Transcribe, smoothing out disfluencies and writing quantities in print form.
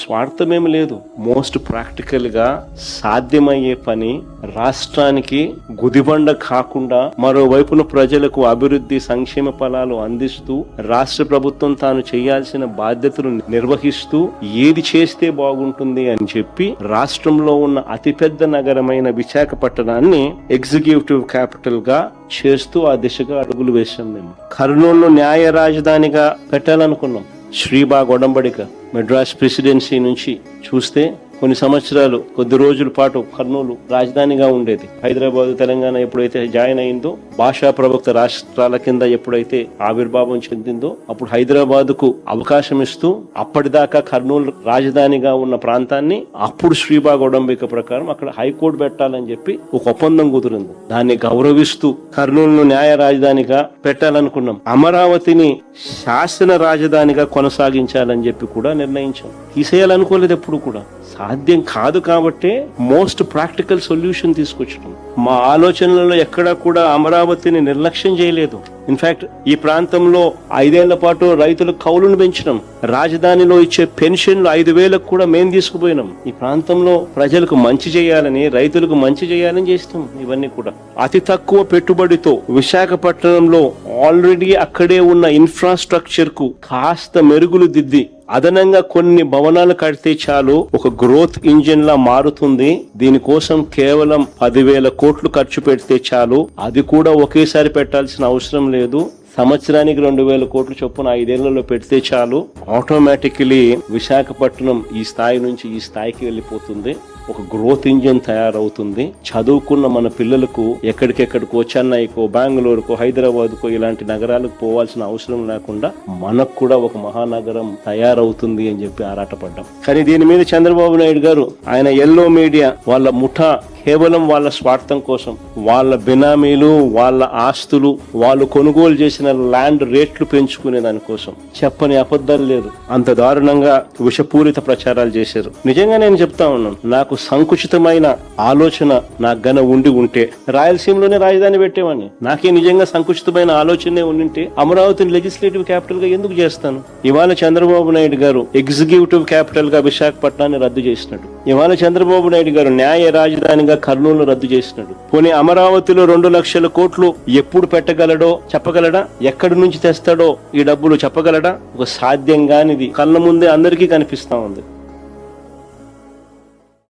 స్వార్థమేమి లేదు. Most practical గా సాధ్యమయ్యే పని, రాష్ట్రానికి గుదిబండ కాకుండా మరోవైపున ప్రజలకు అభివృద్ధి సంక్షేమ ఫలాలు అందిస్తూ రాష్ట్ర ప్రభుత్వం తాను చేయాల్సిన బాధ్యతలు నిర్వహిస్తూ ఏది చేస్తే బాగుంటుంది అని చెప్పి రాష్ట్రంలో ఉన్న అతిపెద్ద నగరమైన విశాఖపట్నాన్ని ఎగ్జిక్యూటివ్ క్యాపిటల్ గా చేస్తూ ఆ దిశగా అడుగులు వేశాం. మేము కర్నూలును న్యాయ రాజధానిగా పెట్టాలనుకున్నాం. శ్రీబాగ్ ఒడంబడిక మెడ్రాస్ ప్రెసిడెన్సీ నుంచి చూస్తే కొన్ని సంవత్సరాలు, కొద్ది రోజుల పాటు కర్నూలు రాజధానిగా ఉండేది. హైదరాబాద్, తెలంగాణ ఎప్పుడైతే జాయిన్ అయిందో, భాషా ప్రవక్త రాష్ట్రాల కింద ఎప్పుడైతే ఆవిర్భావం చెందిందో, అప్పుడు హైదరాబాద్ కు అవకాశం ఇస్తూ అప్పటిదాకా కర్నూలు రాజధానిగా ఉన్న ప్రాంతాన్ని అప్పుడు శ్రీబాగ్ ఒడంబిక ప్రకారం అక్కడ హైకోర్టు పెట్టాలని చెప్పి ఒక ఒప్పందం కుదిరింది. దాన్ని గౌరవిస్తూ కర్నూలును న్యాయ రాజధానిగా పెట్టాలనుకున్నాం. అమరావతిని శాసన రాజధానిగా కొనసాగించాలని చెప్పి కూడా నిర్ణయించాం. తీసేయాలనుకోలేదు ఎప్పుడు కూడా. సాధ్యం కాదు కాబట్టే మోస్ట్ ప్రాక్టికల్ సొల్యూషన్ తీసుకొచ్చడం. మా ఆలోచనలలో ఎక్కడా కూడా అమరావతిని నిర్లక్ష్యం చేయలేదు. ఇన్ఫాక్ట్ ఈ ప్రాంతంలో 5 ఏళ్ల పాటు రైతులకు కౌలును పెంచడం, రాజధానిలో ఇచ్చే పెన్షన్లు 5,000 కూడా మేం తీసుకుపోయినాం. ఈ ప్రాంతంలో ప్రజలకు మంచి చేయాలని, రైతులకు మంచి చేయాలని చేస్తాం. ఇవన్నీ కూడా అతి తక్కువ పెట్టుబడితో విశాఖపట్నంలో ఆల్రెడీ అక్కడే ఉన్న ఇన్ఫ్రాస్ట్రక్చర్ కు కాస్త మెరుగులు దిద్ది అదనంగా కొన్ని భవనాలు కడితే చాలు ఒక గ్రోత్ ఇంజిన్ లా మారుతుంది. దీనికోసం కేవలం 10,000 కోట్లు ఖర్చు పెడితే చాలు. అది కూడా ఒకేసారి పెట్టాల్సిన అవసరం లేదు. సంవత్సరానికి 2,000 కోట్ల చొప్పున 5 ఏళ్లలో పెడితే చాలు. ఆటోమేటికలీ విశాఖపట్నం ఈ స్థాయి నుంచి ఈ స్థాయికి వెళ్ళిపోతుంది. ఒక గ్రోత్ ఇంజిన్ తయారవుతుంది. చదువుకున్న మన పిల్లలకు ఎక్కడికెక్కడికో, చెన్నైకో, బెంగళూరుకో, హైదరాబాద్కో ఇలాంటి నగరాలకు పోవాల్సిన అవసరం లేకుండా మనకు కూడా ఒక మహానగరం తయారవుతుంది అని చెప్పి ఆరాటపడ్డాం. కానీ దీని మీద చంద్రబాబు నాయుడు గారు, ఆయన ఎల్లో మీడియా వాళ్ళ ముఠా కేవలం వాళ్ళ స్వార్థం కోసం, వాళ్ళ బినామీలు, వాళ్ళ ఆస్తులు, వాళ్ళు కొనుగోలు చేసిన ల్యాండ్ రేట్లు పెంచుకునే దానికోసం చెప్పని అబద్ధాలు లేదు. అంత దారుణంగా విషపూరిత ప్రచారాలు చేశారు. నిజంగా నేను చెప్తా ఉన్నాను, నాకు సంకుచితమైన ఆలోచన నాకు గన ఉంటే రాయలసీమలోనే రాజధాని పెట్టేవాడిని. నాకే నిజంగా సంకుచితమైన ఆలోచనే ఉండింటే అమరావతిని లెజిస్లేటివ్ క్యాపిటల్ గా ఎందుకు చేస్తాను? ఇవాళ చంద్రబాబు నాయుడు గారు ఎగ్జిక్యూటివ్ క్యాపిటల్ గా విశాఖపట్నాన్ని రద్దు చేసినట్టు, ఇవాళ చంద్రబాబు నాయుడు గారు న్యాయ రాజధానిగా కర్నూలు రద్దు చేసినాడు. పోనీ అమరావతిలో 2 లక్షల కోట్లు ఎప్పుడు పెట్టగలడో చెప్పగలడా? ఎక్కడి నుంచి తెస్తాడో ఈ డబ్బులు చెప్పగలడా? ఒక సాధ్యం కానిది కళ్ళ ముందే అందరికీ కనిపిస్తా ఉంది.